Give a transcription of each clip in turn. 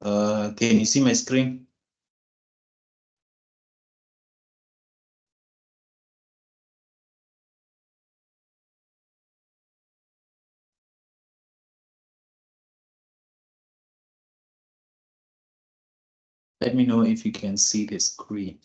Can you see my screen? Let me know if you can see the screen.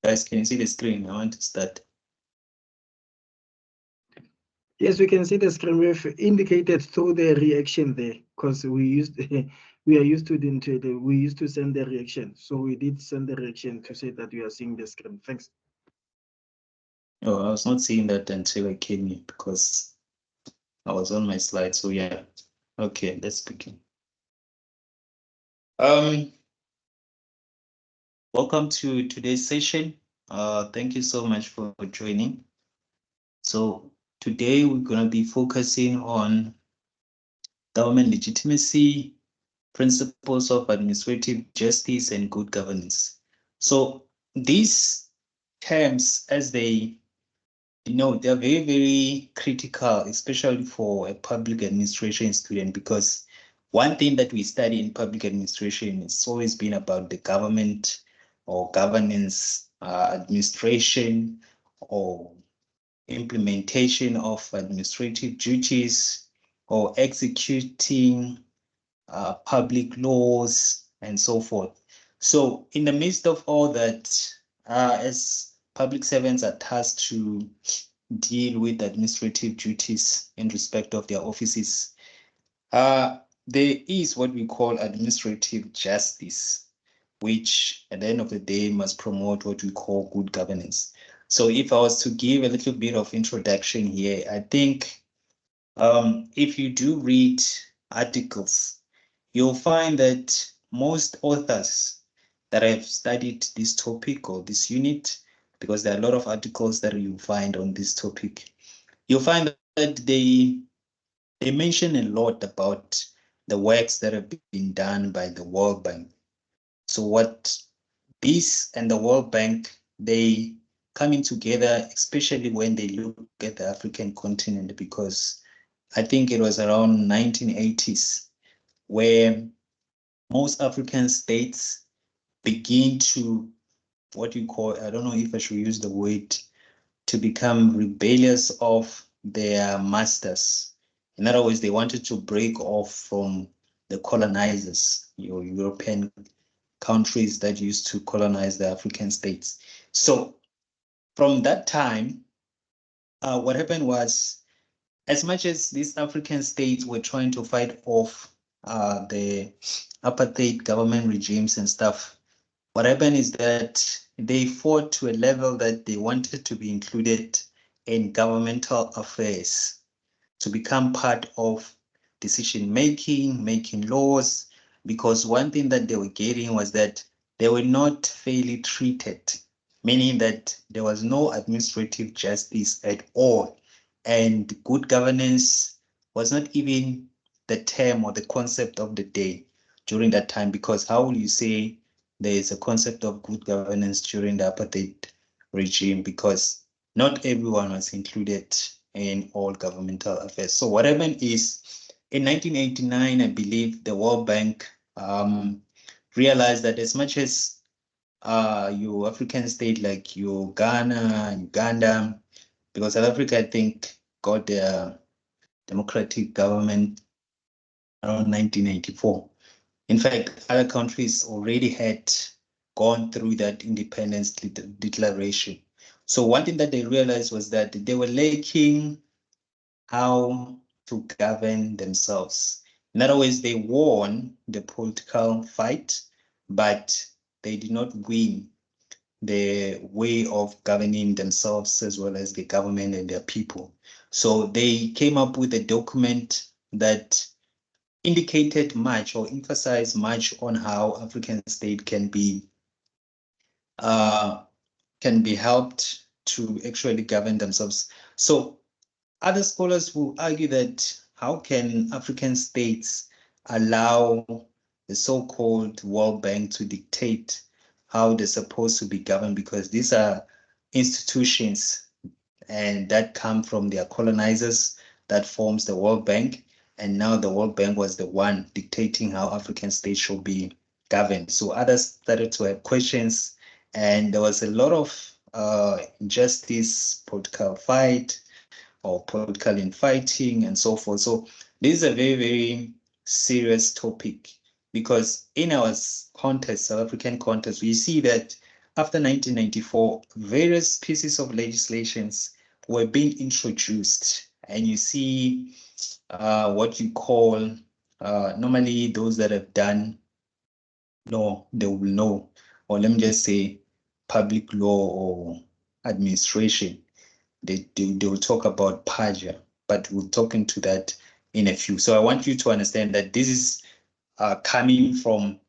Guys, can you see the screen? I want to start. Yes, we can see the screen. We've indicated through the reaction there because we used we are used to we used to send the reaction. So we did send the reaction to say that you are seeing the screen. Thanks. Oh, I was not seeing that until I came in because I was on my slide. So yeah. Okay, let's begin. Welcome to today's session. Thank you so much for joining. So today we're going to be focusing on government legitimacy, principles of administrative justice, and good governance. So these terms, as they they're very, very critical, especially for a public administration student, because one thing that we study in public administration has always been about the government or governance, administration, or implementation of administrative duties, or executing public laws, and so forth. So in the midst of all that, as public servants are tasked to deal with administrative duties in respect of their offices, there is what we call administrative justice, which at the end of the day must promote what we call good governance. So if I was to give a little bit of introduction here, I think if you do read articles, you'll find that most authors that have studied this topic or this unit, because there are a lot of articles that you find on this topic, you'll find that they mention a lot about the works that have been done by the World Bank. So what this and the World Bank, they coming together, especially when they look at the African continent, because I think it was around 1980s where most African states begin to, what you call, I don't know if I should use the word, to become rebellious of their masters. In other words, they wanted to break off from the colonizers, your European countries that used to colonize the African states. So from that time, what happened was, as much as these African states were trying to fight off the apartheid government regimes and stuff, what happened is that they fought to a level that they wanted to be included in governmental affairs, to become part of decision making, making laws, because one thing that they were getting was that they were not fairly treated, meaning that there was no administrative justice at all. And good governance was not even the term or the concept of the day during that time, because how will you say there is a concept of good governance during the apartheid regime? Because not everyone was included in all governmental affairs. So what happened is, in 1989, I believe the World Bank realized that as much as your African state like your Ghana, Uganda, because South Africa, I think, got their democratic government around 1994. In fact, other countries already had gone through that independence declaration. So one thing that they realized was that they were lacking how to govern themselves. In other words, they won the political fight, but they did not win the way of governing themselves as well as the government and their people. So they came up with a document that indicated much or emphasized much on how African state can be helped to actually govern themselves. So other scholars will argue that how can African states allow the so-called World Bank to dictate how they're supposed to be governed, because these are institutions and that come from their colonizers that forms the World Bank. And now the World Bank was the one dictating how African states should be governed. So others started to have questions, and there was a lot of injustice, political fight, or political infighting, and so forth. So this is a very, very serious topic, because in our context, South African context, we see that after 1994, various pieces of legislations were being introduced, and you see what you call normally those that have done law, they will know, or let me just say public law or administration, they will talk about Paja, but we'll talk into that in a few. So I want you to understand that this is coming from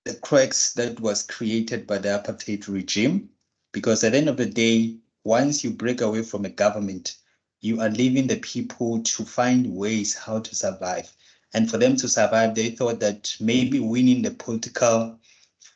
the cracks that was created by the apartheid regime, because at the end of the day, once you break away from a government, you are leaving the people to find ways how to survive. And for them to survive, they thought that maybe winning the political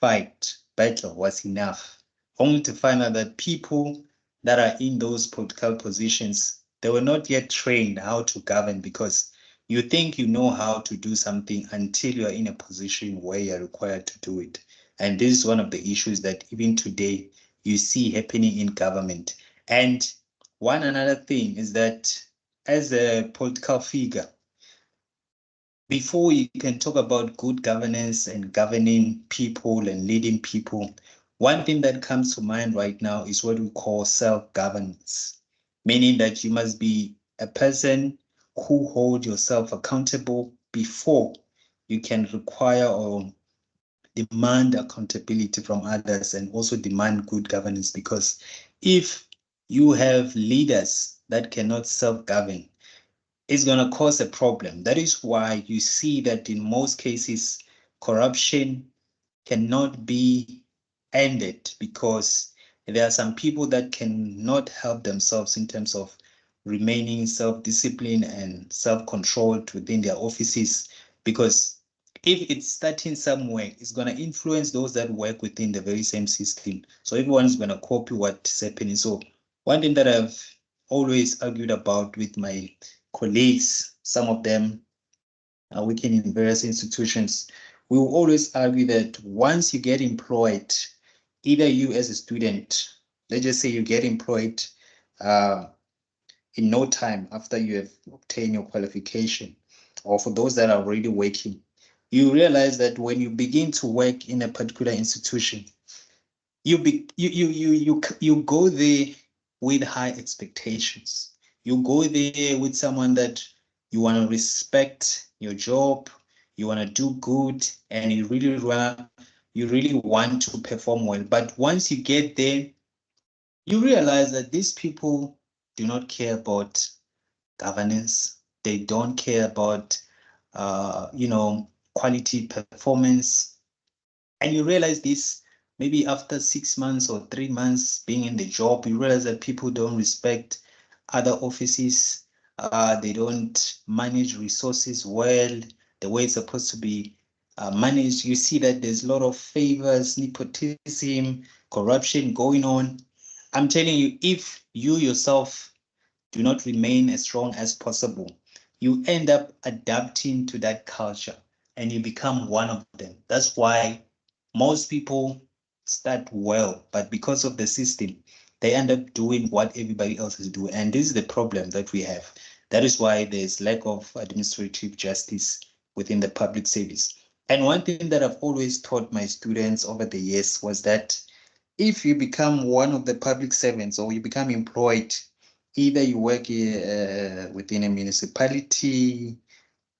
battle was enough, only to find out that people that are in those political positions, they were not yet trained how to govern, because you think you know how to do something until you are in a position where you're required to do it. And this is one of the issues that even today you see happening in government. And one another thing is that as a political figure, before you can talk about good governance and governing people and leading people, one thing that comes to mind right now is what we call self-governance, meaning that you must be a person who hold yourself accountable before you can require or demand accountability from others, and also demand good governance. Because if you have leaders that cannot self-govern, it's going to cause a problem. That is why you see that in most cases, corruption cannot be ended, because there are some people that cannot help themselves in terms of remaining self-disciplined and self-controlled within their offices. Because if it's starting somewhere, it's going to influence those that work within the very same system. So everyone's going to copy what's happening. So one thing that I've always argued about with my colleagues, some of them are working in various institutions, we will always argue that once you get employed, either you as a student, let's just say you get employed in no time after you have obtained your qualification, or for those that are already working, you realize that when you begin to work in a particular institution, you go there with high expectations. You go there with someone that you want to respect your job, you want to do good, and you really want to perform well. But once you get there, you realize that these people do not care about governance. They don't care about quality performance. And you realize this maybe after 6 months or 3 months being in the job, you realize that people don't respect other offices. They don't manage resources well, the way it's supposed to be managed. You see that there's a lot of favors, nepotism, corruption going on. I'm telling you, if you yourself do not remain as strong as possible, you end up adapting to that culture and you become one of them. That's why most people start well, but because of the system, they end up doing what everybody else is doing. And this is the problem that we have. That is why there's lack of administrative justice within the public service. And one thing that I've always taught my students over the years was that if you become one of the public servants or you become employed, either you work within a municipality,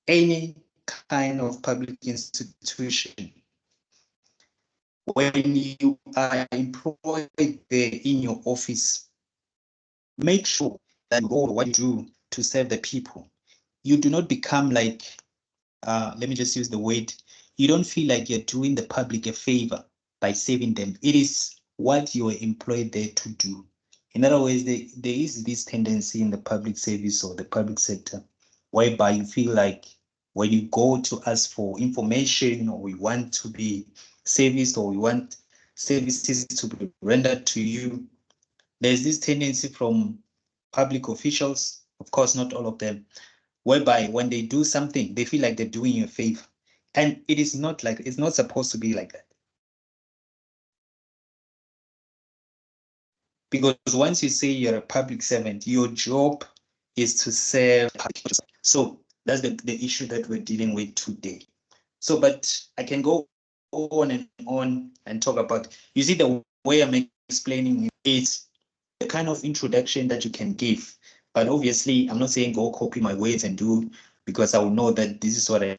any kind of public institution, when you are employed there in your office, make sure that what you do to serve the people, you do not become like, let me just use the word, you don't feel like you're doing the public a favor by saving them. It is what you are employed there to do. In other words, there is this tendency in the public service or the public sector whereby you feel like when you go to ask for information or we want to be serviced or we want services to be rendered to you, there's this tendency from public officials, of course, not all of them, whereby when they do something, they feel like they're doing you a favor. And it is not like, it's not supposed to be like that. Because once you say you're a public servant, your job is to serve public. So that's the issue that we're dealing with today. So, but I can go on and talk about, you see, the way I'm explaining is the kind of introduction that you can give. But obviously, I'm not saying go copy my words and do, because I will know that this is what I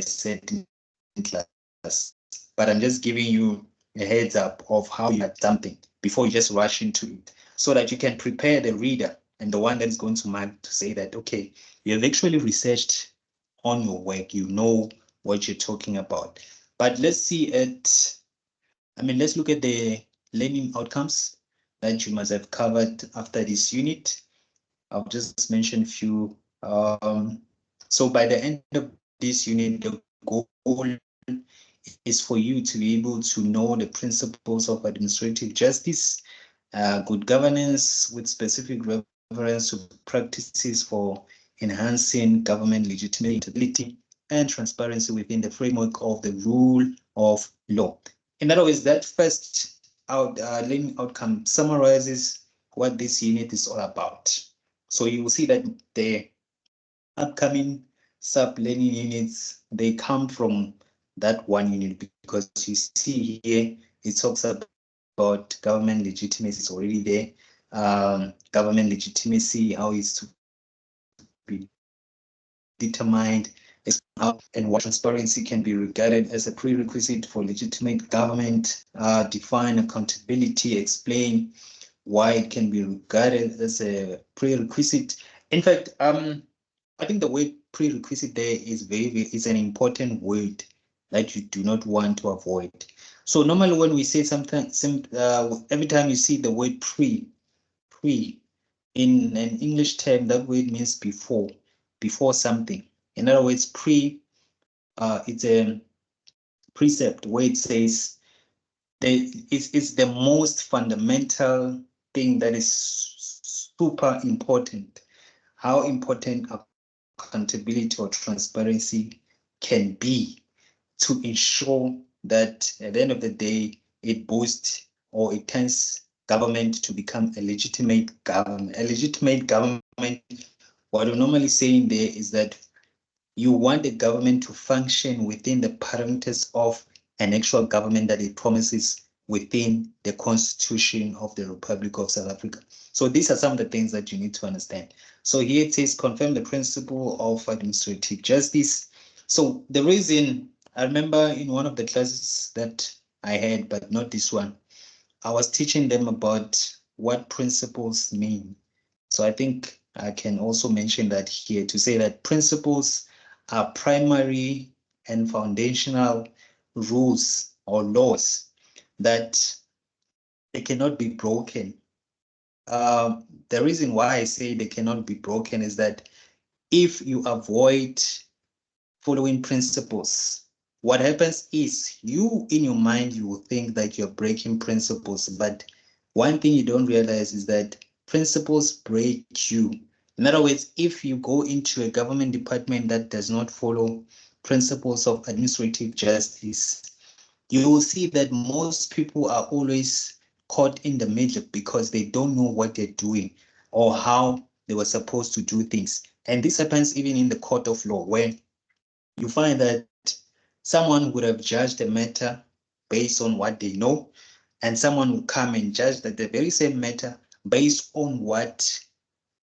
said in class. But I'm just giving you a heads up of how you have something before you just rush into it, so that you can prepare the reader and the one that is going to mark to say that, okay, you have actually researched on your work, you know what you're talking about. But let's see let's look at the learning outcomes that you must have covered after this unit. I'll just mention a few. So by the end of this unit, the goal is for you to be able to know the principles of administrative justice, good governance with specific reference to practices for enhancing government legitimacy and transparency within the framework of the rule of law. In other words, that first learning outcome summarizes what this unit is all about. So you will see that the upcoming sub-learning units, they come from that one unit, because you see here, it talks about government legitimacy. It's already there. Government legitimacy, how it's to be determined, and what transparency can be regarded as a prerequisite for legitimate government, define accountability, explain why it can be regarded as a prerequisite. In fact, I think the word prerequisite there is an important word that you do not want to avoid. So normally when we say something, every time you see the word pre in an English term, that word means before something. In other words, it's a precept where it says it's the most fundamental thing that is super important. How important accountability or transparency can be to ensure that at the end of the day, it boosts or it turns government to become a legitimate government. A legitimate government, what we're normally saying there is that you want the government to function within the parameters of an actual government that it promises within the Constitution of the Republic of South Africa. So these are some of the things that you need to understand. So here it says confirm the principle of administrative justice. So the reason, I remember in one of the classes that I had, but not this one, I was teaching them about what principles mean. So I think I can also mention that here to say that principles are primary and foundational rules or laws that they cannot be broken. The reason why I say they cannot be broken is that if you avoid following principles, what happens is you in your mind, you will think that you're breaking principles. But one thing you don't realize is that principles break you. In other words, if you go into a government department that does not follow principles of administrative justice, you will see that most people are always caught in the middle because they don't know what they're doing or how they were supposed to do things. And this happens even in the court of law, where you find that someone would have judged a matter based on what they know, and someone will come and judge that the very same matter based on what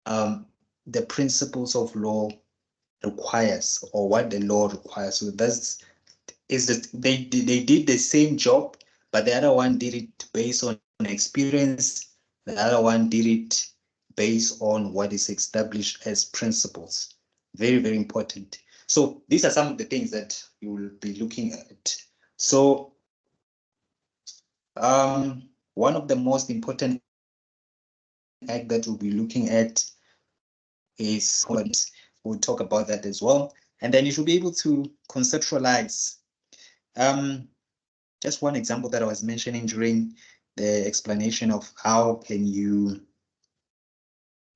the principles of law requires or what the law requires. So that's is that they did the same job, but the other one did it based on experience. The other one did it based on what is established as principles. Very, very important. So these are some of the things that you will be looking at. So one of the most important act that we'll be looking at is, we'll talk about that as well. And then you should be able to conceptualize. Just one example that I was mentioning during the explanation of how can you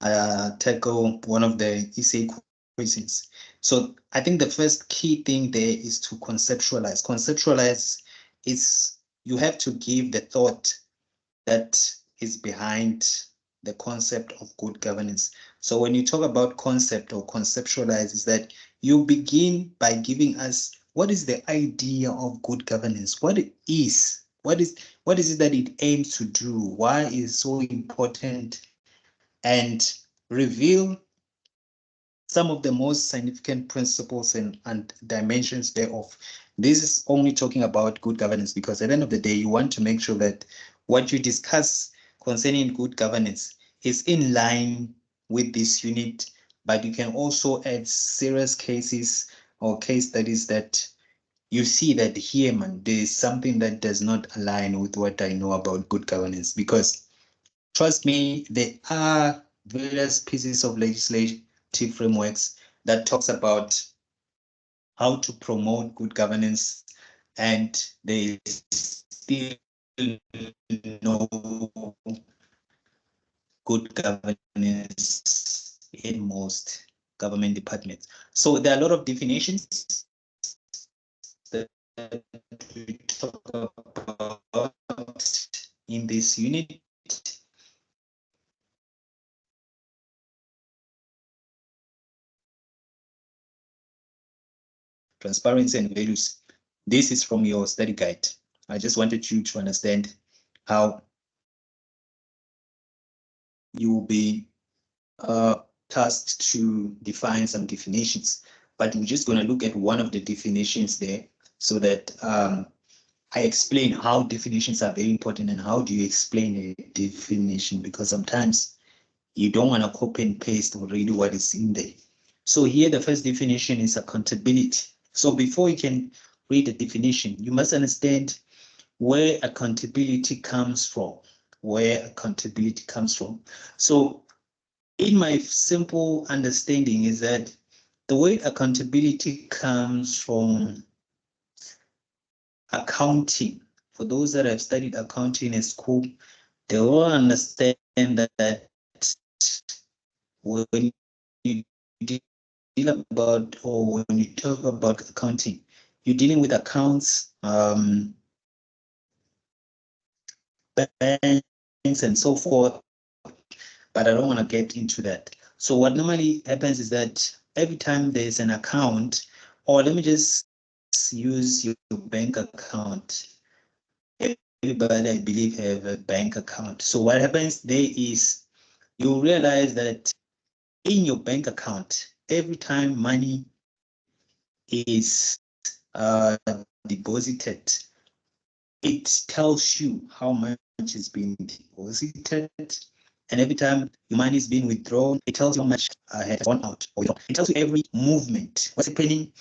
tackle one of the essay quizzes. So I think the first key thing there is to conceptualize. Conceptualize is you have to give the thought that is behind the concept of good governance. So when you talk about concept or conceptualize, is that you begin by giving us what is the idea of good governance, what it is, what is it that it aims to do, why is it so important, and reveal some of the most significant principles and dimensions thereof. This is only talking about good governance because at the end of the day, you want to make sure that what you discuss concerning good governance is in line with this unit, but you can also add serious cases or case studies that you see that here, man, there is something that does not align with what I know about good governance. Because trust me, there are various pieces of legislative frameworks that talks about how to promote good governance, and there is still no good governance in most government departments. So there are a lot of definitions that we talk about in this unit. Transparency and values. This is from your study guide. I just wanted you to understand how you will be tasked to define some definitions. But we're just going to look at one of the definitions there so that I explain how definitions are very important and how do you explain a definition, because sometimes you don't want to copy and paste already what is in there. So here the first definition is accountability. So before you can read the definition, you must understand where accountability comes from. Where accountability comes from. So in my simple understanding is that the way accountability comes from accounting. For those that have studied accounting in school, they will understand that when you deal about, or when you talk about accounting, you're dealing with accounts, banks and so forth, but I don't want to get into that. So what normally happens is that every time there's an account, or let me just use your bank account. Everybody, I believe, have a bank account. So what happens there is you realize that in your bank account, every time money is deposited, it tells you how much is being deposited. And every time your money is being withdrawn, it tells you how much has gone out. Or it tells you every movement, what's happening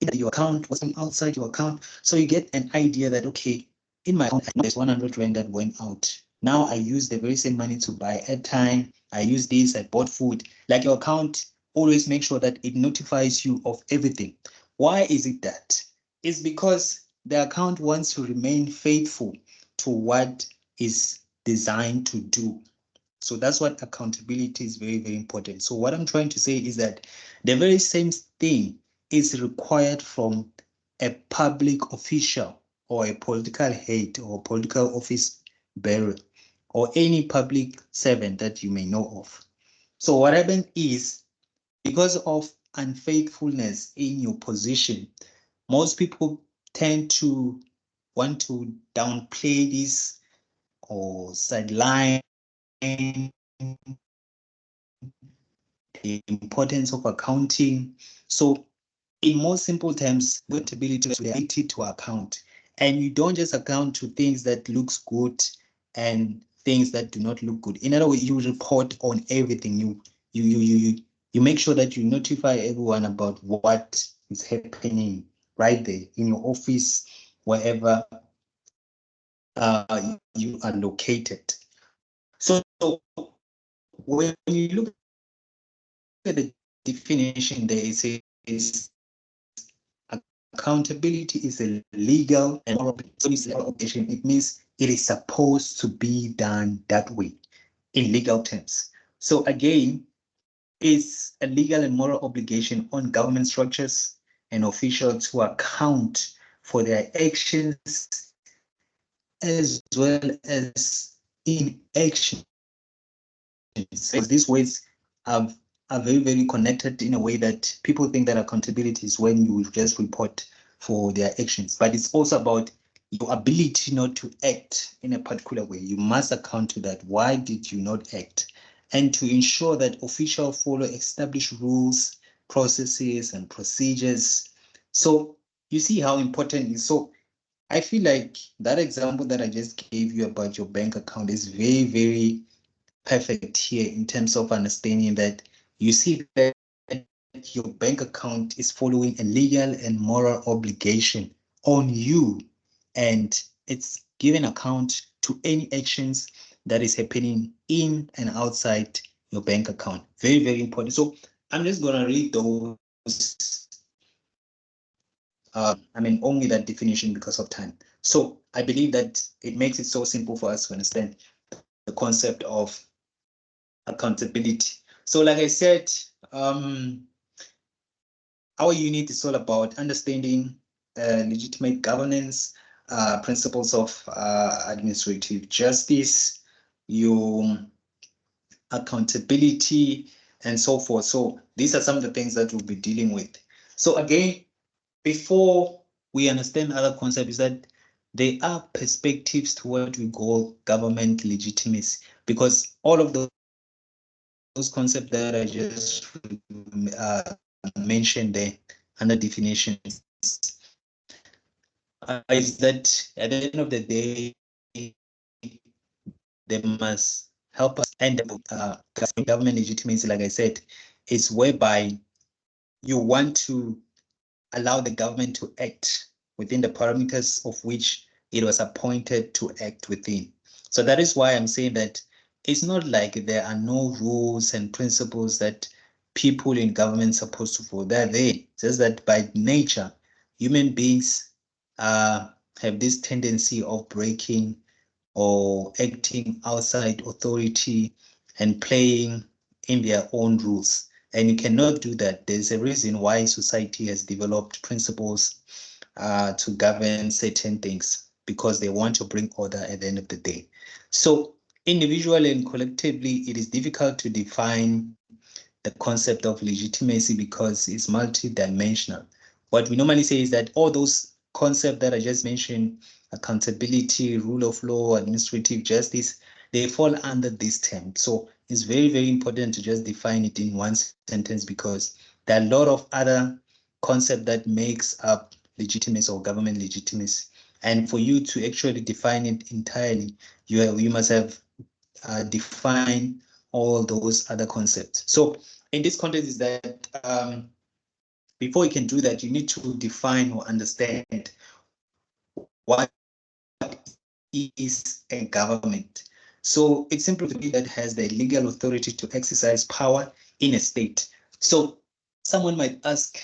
in your account, what's outside your account. So you get an idea that, okay, in my account, there's 100 Rand that went out. Now I use the very same money to buy airtime. I use this, I bought food. Like your account, always make sure that it notifies you of everything. Why is it that? It's because the account wants to remain faithful to what is designed to do. So that's what accountability is very, very important. So what I'm trying to say is that the very same thing is required from a public official or a political head or political office bearer or any public servant that you may know of. So what happens is, because of unfaithfulness in your position, most people tend to want to downplay this or sideline the importance of accounting. So in more simple terms, accountability is related to account. And you don't just account to things that looks good and things that do not look good. In other words, you report on everything. You make sure that you notify everyone about what is happening right there in your office, wherever you are located. So when you look at the definition there, it says accountability is a legal and moral obligation. It means it is supposed to be done that way in legal terms. So again, it's a legal and moral obligation on government structures and officials to account for their actions as well as inactions. Because these words are, are very, very connected in a way that people think that accountability is when you just report for their actions. But it's also about your ability not to act in a particular way. You must account to that. Why did you not act? And to ensure that officials follow established rules, processes, and procedures. So you see how important it is. So I feel like that example that I just gave you about your bank account is very, very perfect here in terms of understanding that you see that your bank account is following a legal and moral obligation on you, and it's giving account to any actions that is happening in and outside your bank account. Very, very important. So I'm just going to read those. Only that definition because of time. So I believe that it makes it so simple for us to understand the concept of accountability. So like I said, our unit is all about understanding legitimate governance, principles of administrative justice, your accountability, and so forth. So these are some of the things that we'll be dealing with. So again, before we understand other concepts, that there are perspectives to what we call government legitimacy, because all of those concepts that I just mentioned there under definitions is that at the end of the day, they must help us. And government legitimacy, like I said, is whereby you want to allow the government to act within the parameters of which it was appointed to act within. So that is why I'm saying that it's not like there are no rules and principles that people in government are supposed to follow. They're there. It's just that by nature, human beings have this tendency of breaking or acting outside authority and playing in their own rules. And you cannot do that. There's a reason why society has developed principles to govern certain things, because they want to bring order at the end of the day. So individually and collectively, it is difficult to define the concept of legitimacy because it's multidimensional. What we normally say is that all those concepts that I just mentioned, accountability, rule of law, administrative justice, they fall under this term. So it's very, very important to just define it in one sentence, because there are a lot of other concepts that makes up legitimacy or government legitimacy. And for you to actually define it entirely, you must have defined all those other concepts. So in this context is that before you can do that, you need to define or understand what is a government. So it's simply to be that has the legal authority to exercise power in a state. So someone might ask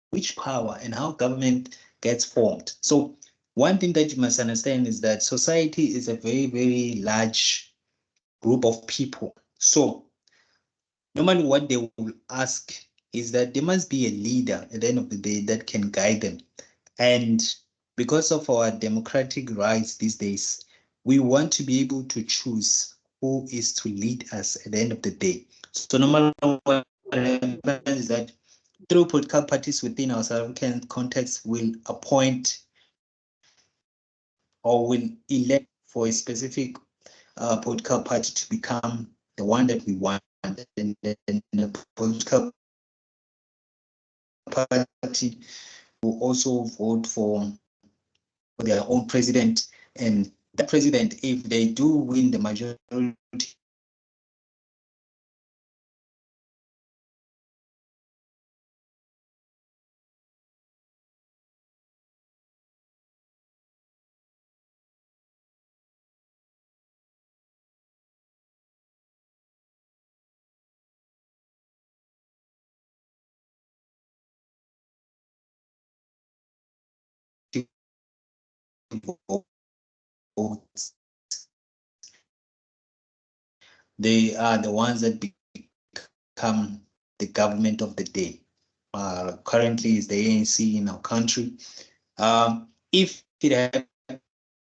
which power and how government gets formed. So one thing that you must understand is that society is a very, very large group of people. So normally what they will ask is that there must be a leader at the end of the day that can guide them. And because of our democratic rights these days, we want to be able to choose who is to lead us at the end of the day. So normally what happens is that through political parties within our South African context will appoint or will elect for a specific political party to become the one that we want. And then the political party will also vote for their own president. And the president, if they do win the majority votes, they are the ones that become the government of the day. Currently is the ANC in our country. If it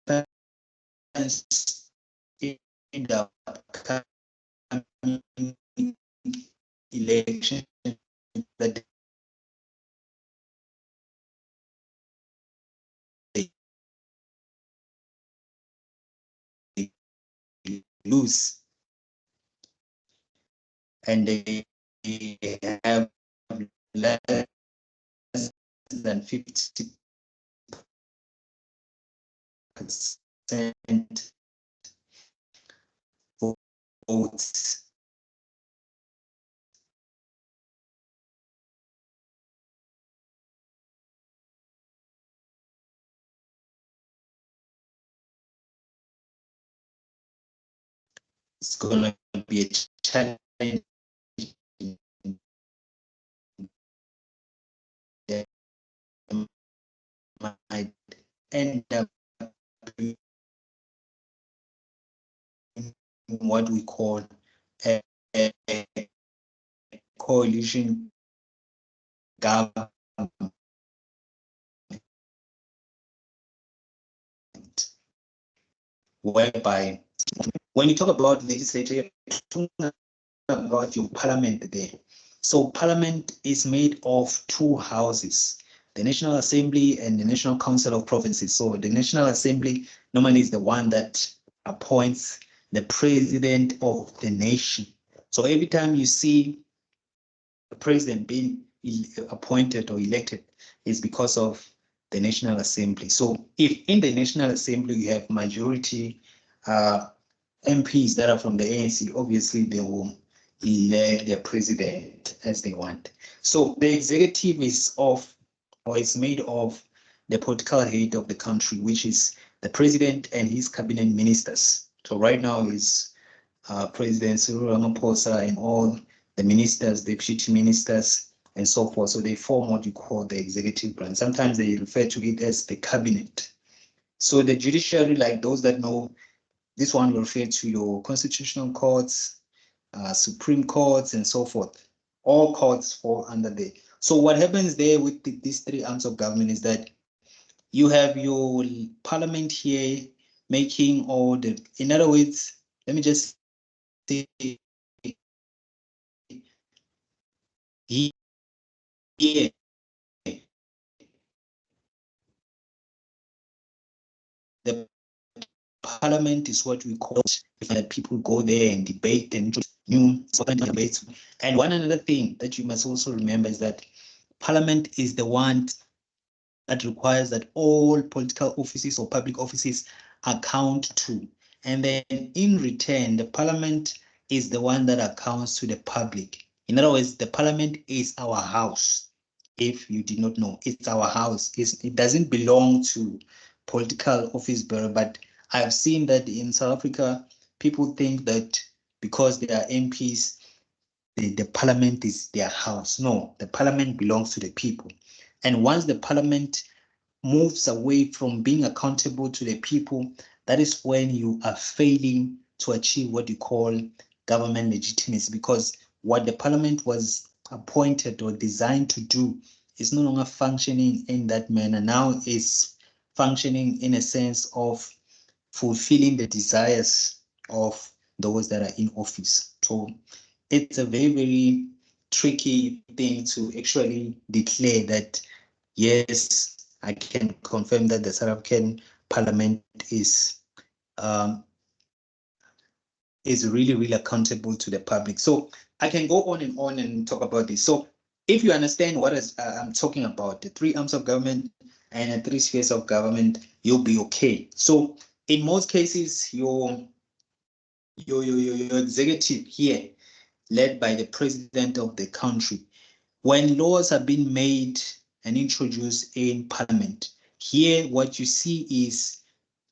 happens in the upcoming election that they lose, and they have less than 50% votes, it's going to be a challenge. That might end up in what we call a coalition government, whereby when you talk about legislature, you're talking about your parliament there. So parliament is made of two houses, the National Assembly and the National Council of Provinces. So the National Assembly normally is the one that appoints the president of the nation. So every time you see a president being appointed or elected, is because of the National Assembly. So if in the National Assembly you have majority MPs that are from the ANC, obviously they will elect their president as they want. So the executive is made of the political head of the country, which is the president and his cabinet ministers. So right now is President Cyril Ramaphosa and all the ministers, deputy ministers, and so forth. So they form what you call the executive branch. Sometimes they refer to it as the cabinet. So the judiciary, like those that know, this one will refer to your constitutional courts, Supreme Courts, and so forth. All courts fall under there. So what happens there with these three arms of government is that you have your parliament here making all the, in other words, let me just say, here, the parliament is what we call that people go there and debate and new debates. And one another thing that you must also remember is that parliament is the one that requires that all political offices or public offices account to. And then in return, the parliament is the one that accounts to the public. In other words, the parliament is our house. If you did not know, it's our house. It doesn't belong to political office bearer, but I've seen that in South Africa, people think that because they are MPs, the parliament is their house. No, the parliament belongs to the people. And once the parliament moves away from being accountable to the people, that is when you are failing to achieve what you call government legitimacy, because what the parliament was appointed or designed to do is no longer functioning in that manner. Now is functioning in a sense of fulfilling the desires of those that are in office. So it's a very, very tricky thing to actually declare that, yes, I can confirm that the South African Parliament is really, really accountable to the public. So I can go on and talk about this. So if you understand what I'm talking about, the three arms of government and the three spheres of government, you'll be okay. So in most cases, your executive here, led by the president of the country, when laws are being made and introduced in parliament, here what you see is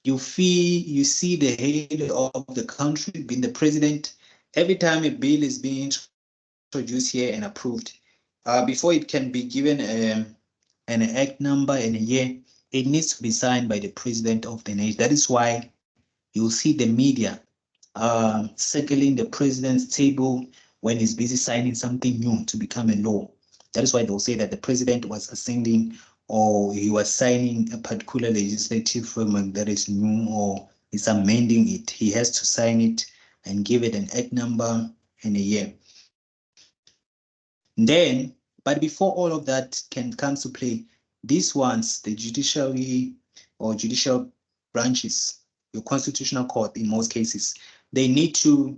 you see the head of the country being the president. Every time a bill is being introduced here and approved, before it can be given an act number and a year, it needs to be signed by the president of the nation. That is why you'll see the media circling the president's table when he's busy signing something new to become a law. That is why they'll say that the president was ascending or he was signing a particular legislative framework that is new or is amending it. He has to sign it and give it an act number and a year. Then, but before all of that can come to play, these ones, the judiciary or judicial branches, your constitutional court in most cases, they need to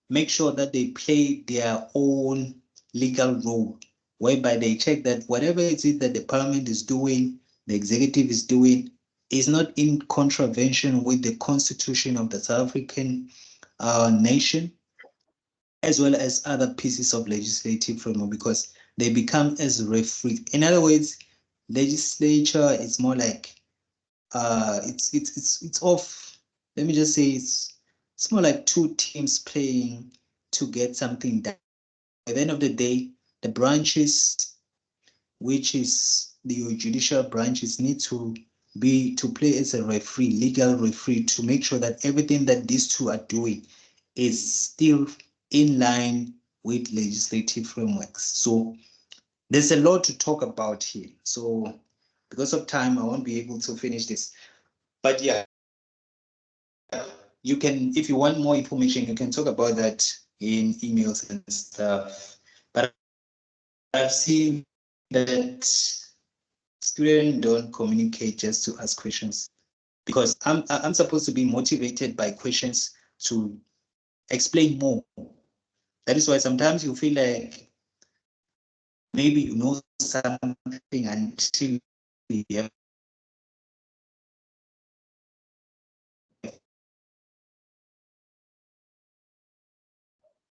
make sure that they play their own legal role, whereby they check that whatever it is that the parliament is doing, the executive is doing, is not in contravention with the constitution of the South African nation, as well as other pieces of legislative framework, because they become as referee. In other words, legislature is more like it's off. Let me just say it's more like two teams playing to get something done. At the end of the day, the branches, which is the judicial branches, need to play as a referee, legal referee, to make sure that everything that these two are doing is still in line with legislative frameworks. So there's a lot to talk about here. So because of time, I won't be able to finish this. But yeah, you can, if you want more information, you can talk about that in emails and stuff. But I've seen that students don't communicate just to ask questions, because I'm supposed to be motivated by questions to explain more. That is why sometimes you feel like maybe you know something until you have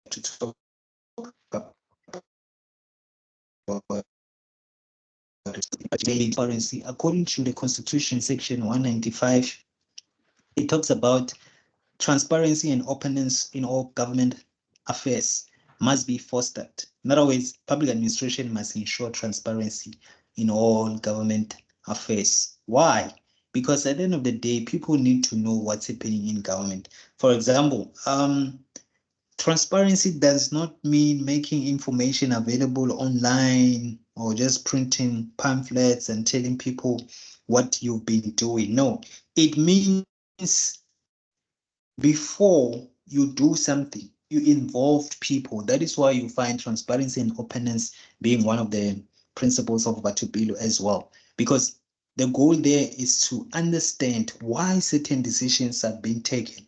to talk about transparency. According to the Constitution, Section 195, it talks about transparency and openness in all government affairs must be fostered. In other words, public administration must ensure transparency in all government affairs. Why? Because at the end of the day, people need to know what's happening in government. For example, transparency does not mean making information available online or just printing pamphlets and telling people what you've been doing. No, it means before you do something, you involved people. That is why you find transparency and openness being one of the principles of Batubilo as well. Because the goal there is to understand why certain decisions are being taken.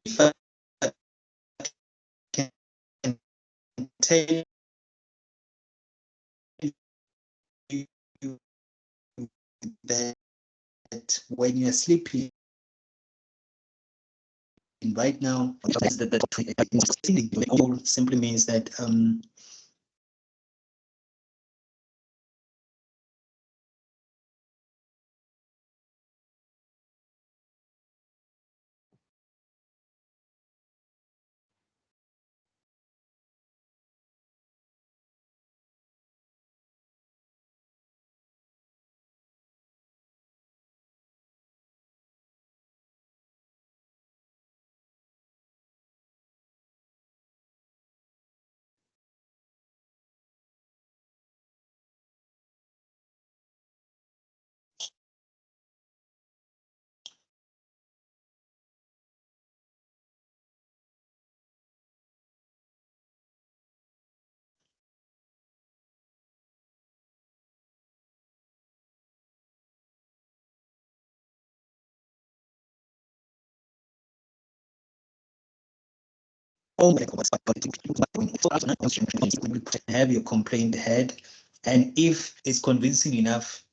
If I can tell you that when you're sleeping right now, that simply means that have your complaint heard, and if it's convincing enough,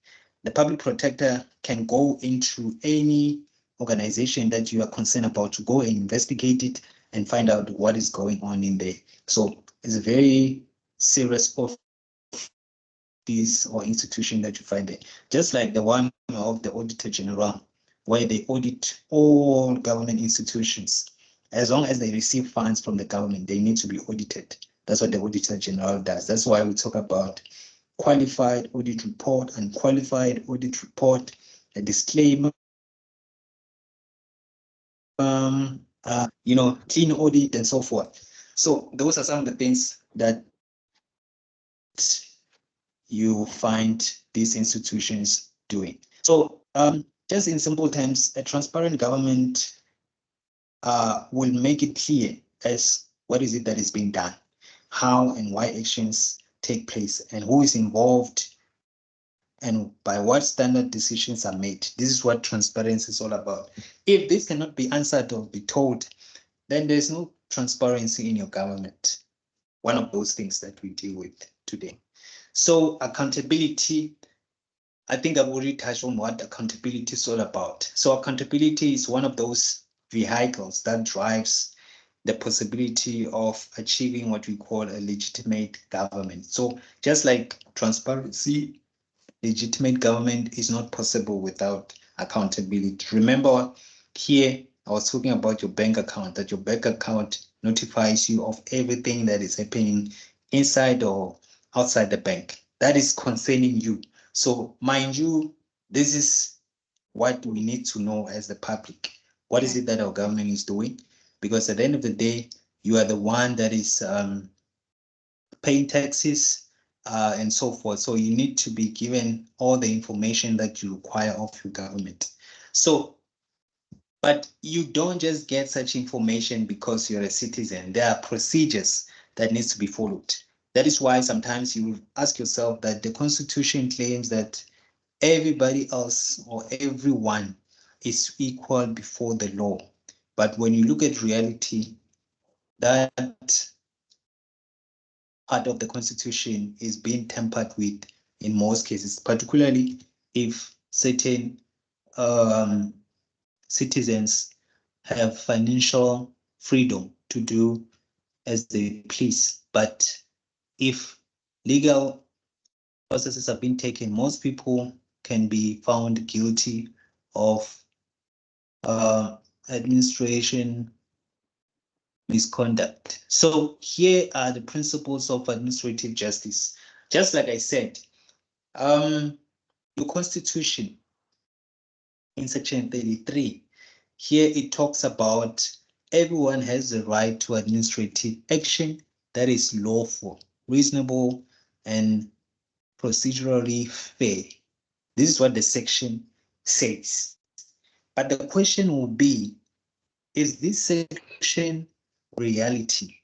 the public protector can go into any organization that you are concerned about to go and investigate it and find out what is going on in there. So it's a very serious office or institution that you find there, just like the one of the Auditor General, where they audit all government institutions. As long as they receive funds from the government, they need to be audited. That's what the Auditor General does. That's why we talk about qualified audit report, unqualified audit report, a disclaimer, clean audit and so forth. So those are some of the things that you find these institutions doing. So just in simple terms, a transparent government will make it clear as what is it that is being done, how and why actions take place, and who is involved, and by what standard decisions are made. This is what transparency is all about. If this cannot be answered or be told, then there's no transparency in your government. One of those things that we deal with today. So accountability, I think I've already touched on what accountability is all about. So accountability is one of those vehicles that drives the possibility of achieving what we call a legitimate government. So just like transparency, legitimate government is not possible without accountability. Remember here, I was talking about your bank account, that your bank account notifies you of everything that is happening inside or outside the bank. That is concerning you. So mind you, this is what we need to know as the public. What is it that our government is doing? Because at the end of the day, you are the one that is paying taxes and so forth. So you need to be given all the information that you require of your government. So, but you don't just get such information because you're a citizen. There are procedures that needs to be followed. That is why sometimes you ask yourself that the Constitution claims that everybody else or everyone is equal before the law. But when you look at reality, that part of the Constitution is being tampered with in most cases, particularly if certain citizens have financial freedom to do as they please. But if legal processes have been taken, most people can be found guilty of administration misconduct. So here are the principles of administrative justice. Just like I said, your Constitution in section 33, here it talks about everyone has the right to administrative action that is lawful, reasonable, and procedurally fair. This is what the section says. But the question will be, is this section reality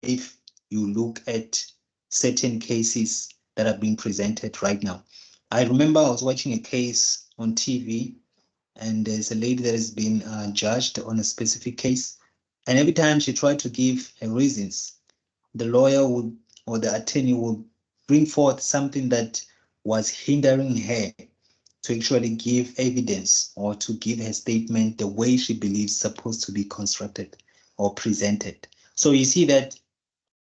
if you look at certain cases that are being presented right now? I remember I was watching a case on TV, and there's a lady that has been judged on a specific case, and every time she tried to give her reasons, the lawyer would, or the attorney would bring forth something that was hindering her to actually give evidence or to give her statement the way she believes supposed to be constructed or presented. So you see that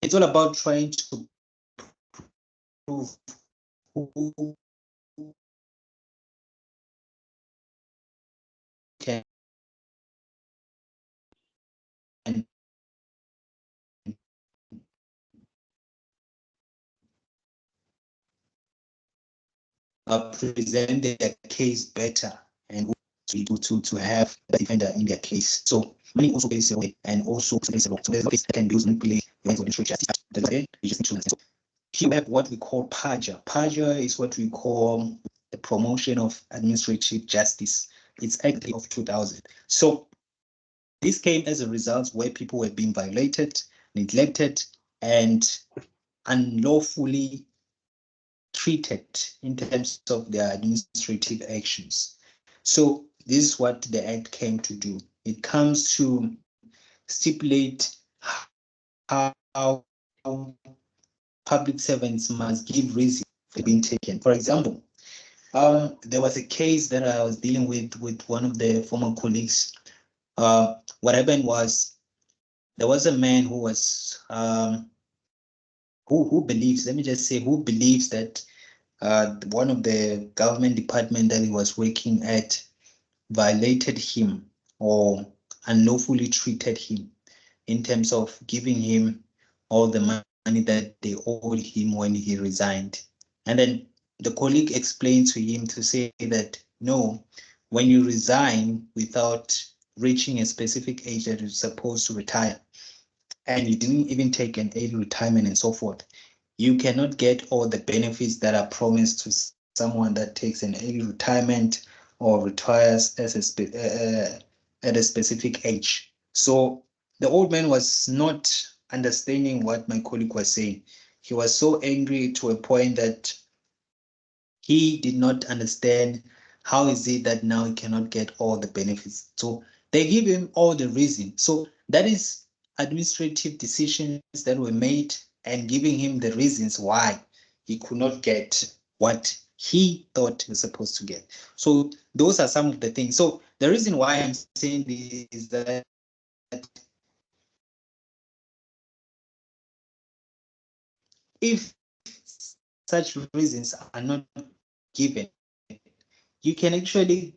it's all about trying to prove who can present their case better and to have the defender in their case. So money also plays a role, and also plays a role. So there's no case that can be used to manipulate the administrative justice. You just need to. So here we have what we call PAJA. PAJA is what we call the promotion of administrative justice. It's Act of 2000. So this came as a result where people were being violated, neglected, and unlawfully treated in terms of their administrative actions. So this is what the Act came to do. It comes to stipulate how public servants must give reason for being taken. For example, There was a case that I was dealing with one of the former colleagues. What happened was there was a man who was who believes, let me just say, who believes that one of the government department that he was working at violated him or unlawfully treated him in terms of giving him all the money that they owed him when he resigned. And then the colleague explained to him to say that no, when you resign without reaching a specific age that you're supposed to retire, and you didn't even take an early retirement and so forth, you cannot get all the benefits that are promised to someone that takes an early retirement or retires as at a specific age. So the old man was not understanding what my colleague was saying. He was so angry to a point that he did not understand how is it that now he cannot get all the benefits. So they give him all the reason. So that is administrative decisions that were made and giving him the reasons why he could not get what he thought he was supposed to get. So those are some of the things. So the reason why I'm saying this is that if such reasons are not given, you can actually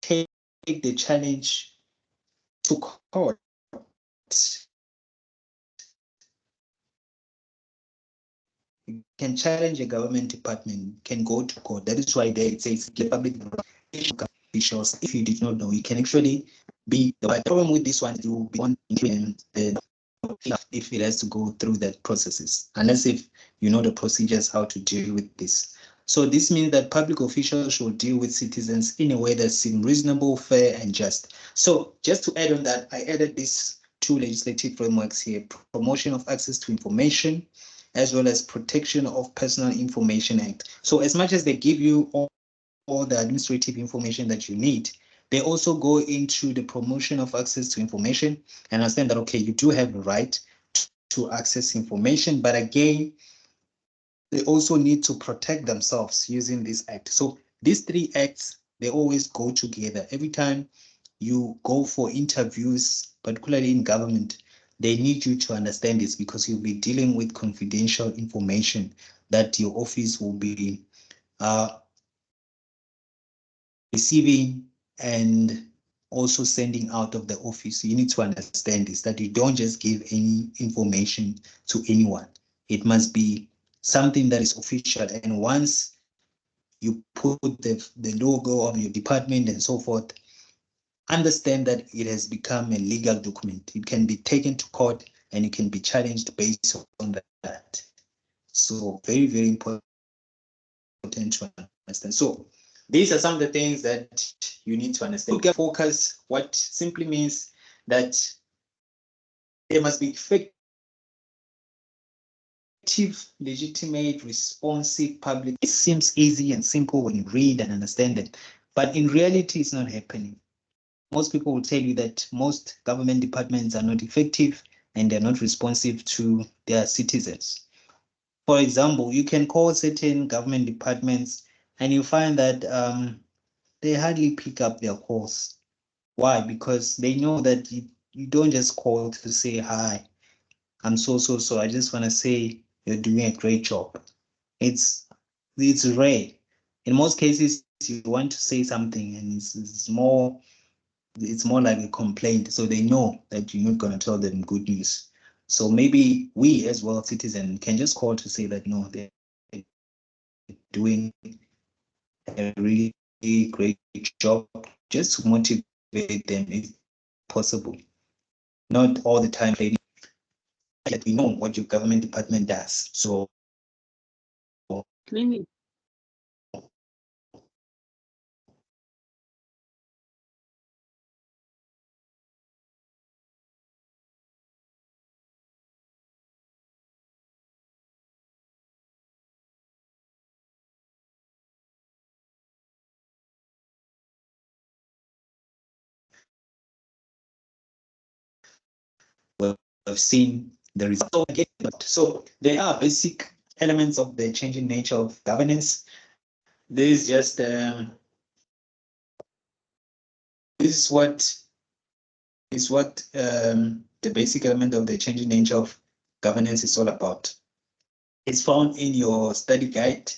take the challenge to court. You can challenge a government department, can go to court. That is why there it says the public officials. If you did not know, you can actually be the problem with this one. You will be on the if it has to go through that processes, unless if you know the procedures how to deal with this. So this means that public officials should deal with citizens in a way that seems reasonable, fair, and just. So just to add on that, I added these two legislative frameworks here: promotion of access to information, as well as Protection of Personal Information Act. So as much as they give you all the administrative information that you need, they also go into the promotion of access to information and understand that, okay, you do have a right to access information, but again, they also need to protect themselves using this act. So these three acts, they always go together. Every time you go for interviews, particularly in government, they need you to understand this because you'll be dealing with confidential information that your office will be receiving and also sending out of the office. You need to understand this, that you don't just give any information to anyone. It must be something that is official. And once you put the logo of your department and so forth, understand that it has become a legal document. It can be taken to court and it can be challenged based on that. So very, very important to understand. So these are some of the things that you need to understand. Look at focus, what simply means that there must be effective, legitimate, responsive public. It seems easy and simple when you read and understand it, but in reality, it's not happening. Most people will tell you that most government departments are not effective and they're not responsive to their citizens. For example, you can call certain government departments and you find that they hardly pick up their calls. Why? Because they know that you don't just call to say, hi, I'm so. I just want to say you're doing a great job. It's it's rare. In most cases, you want to say something and it's more like a complaint. So they know that you're not going to tell them good news. So maybe we as well, citizens, can just call to say that no, they're doing a really great job, just to motivate them if possible. Not all the time that we know what your government department does. So Clearly. we've seen the result. So there are basic elements of the changing nature of governance this is just this is what the basic element of the changing nature of governance is all about. It's found in your study guide.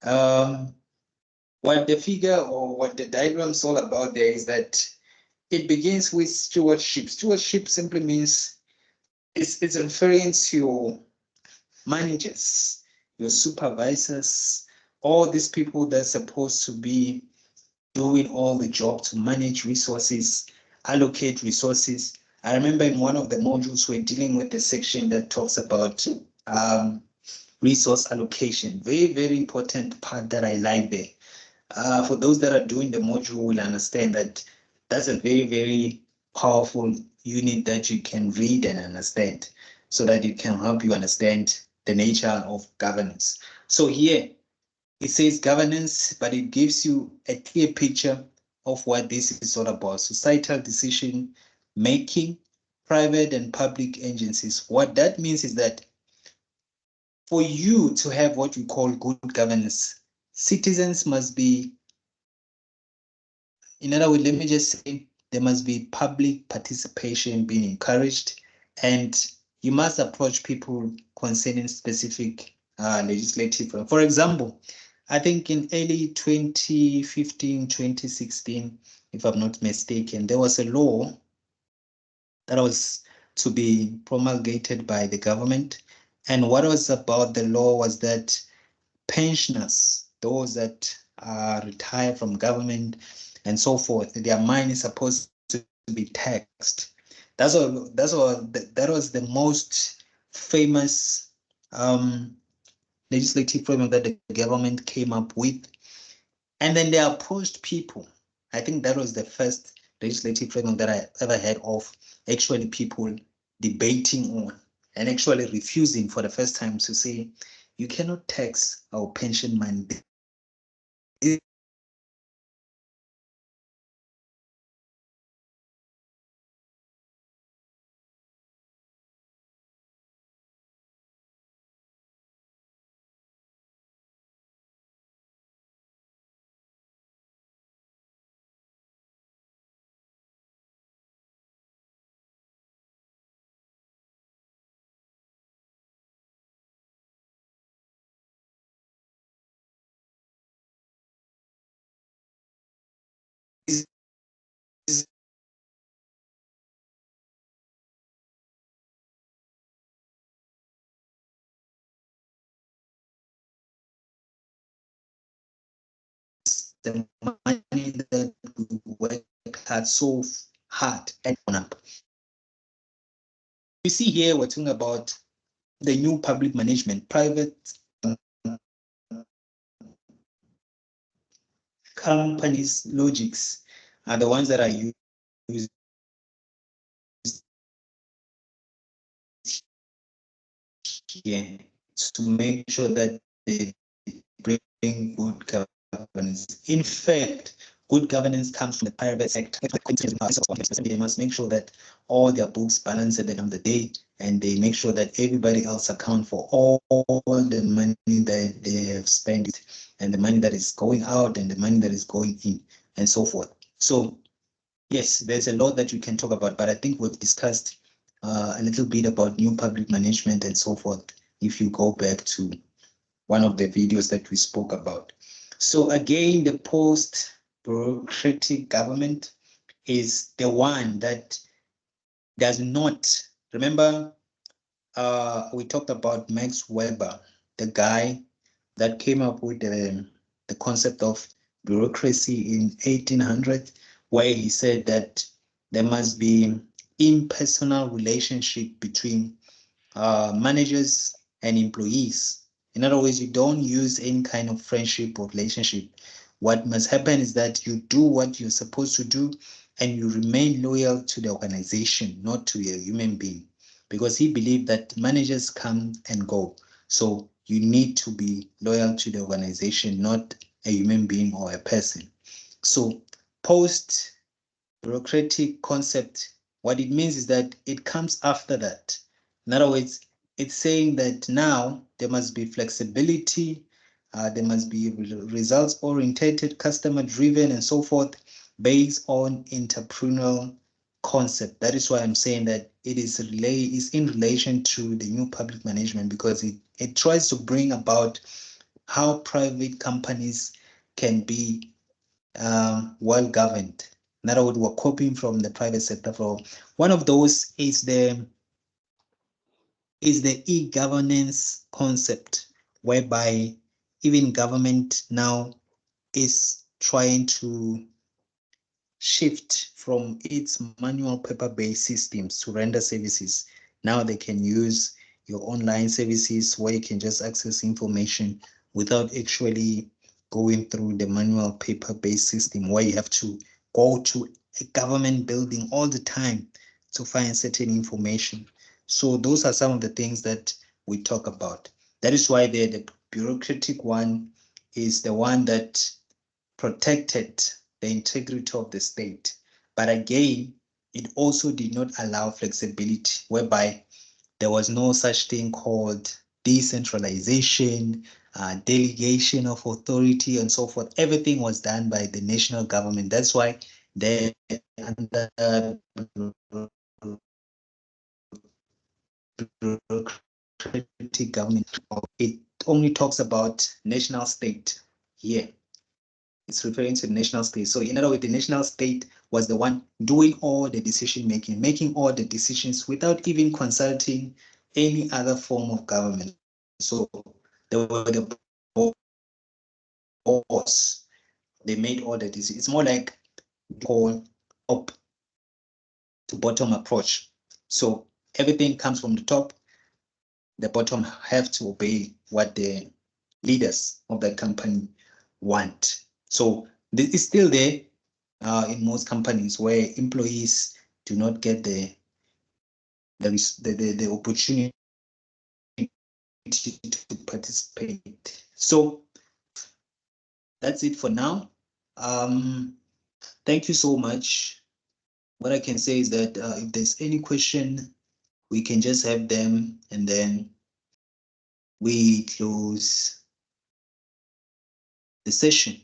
What the figure or what the diagram is all about there is that it begins with stewardship. Stewardship simply means it's referring to your managers, your supervisors, all these people that are supposed to be doing all the job to manage resources, allocate resources. I remember in one of the modules we're dealing with the section that talks about resource allocation. Very, very important part that I like there. For those that are doing the module will understand that that's a very, very powerful unit that you can read and understand so that it can help you understand the nature of governance. So here it says governance, but it gives you a clear picture of what this is all about. Societal decision making, private and public agencies. What that means is that for you to have what we call good governance, citizens must be, in other words, let me just say, there must be public participation being encouraged, and you must approach people concerning specific legislative. For example, I think in early 2015, 2016, if I'm not mistaken, there was a law that was to be promulgated by the government. And what was about the law was that pensioners, those that retire from government and so forth, their money is supposed to be taxed. That was the most famous legislative framework that the government came up with. And then they approached people. I think that was the first legislative framework that I ever heard of actually people debating on and actually refusing for the first time to say, you cannot tax our pension money. The money that we work hard so hard and on up. You see here, we're talking about the new public management, private companies' logics are the ones that are used here to make sure that they bring good governance. In fact, good governance comes from the private sector. They must make sure that all their books balance at the end of the day, and they make sure that everybody else account for all the money that they have spent, and the money that is going out, and the money that is going in, and so forth. So yes, there's a lot that you can talk about, but I think we've discussed a little bit about new public management and so forth, if you go back to one of the videos that we spoke about. So again, the post-bureaucratic government is the one that does not, remember, we talked about Max Weber, the guy that came up with the concept of bureaucracy in 1800, where he said that there must be impersonal relationship between managers and employees. In other words, you don't use any kind of friendship or relationship. What must happen is that you do what you're supposed to do and you remain loyal to the organization, not to a human being, because he believed that managers come and go. So you need to be loyal to the organization, not a human being or a person. So post bureaucratic concept, what it means is that it comes after that. In other words, it's saying that now there must be flexibility There must be results-oriented, customer-driven, and so forth, based on entrepreneurial concept. That is why I'm saying that it is in relation to the new public management, because it tries to bring about how private companies can be well governed. In other words, we're copying from the private sector. One of those is the e-governance concept, whereby even government now is trying to shift from its manual paper-based systems to render services. Now they can use your online services where you can just access information without actually going through the manual paper-based system where you have to go to a government building all the time to find certain information. So those are some of the things that we talk about. That is why the bureaucratic one is the one that protected the integrity of the state. But again, it also did not allow flexibility, whereby there was no such thing called decentralization, delegation of authority, and so forth. Everything was done by the national government. That's why the bureaucratic government, it only talks about national state here. It's referring to the national state. So in other words, the national state was the one doing all the decision making, making all the decisions without even consulting any other form of government. So they were the boss. They made all the decisions. It's more like the up to bottom approach. So everything comes from the top. The bottom have to obey what the leaders of the company want. So this is still there in most companies where employees do not get the opportunity to participate. So that's it for now. Thank you so much. What I can say is that if there's any question, we can just have them and then we close the session.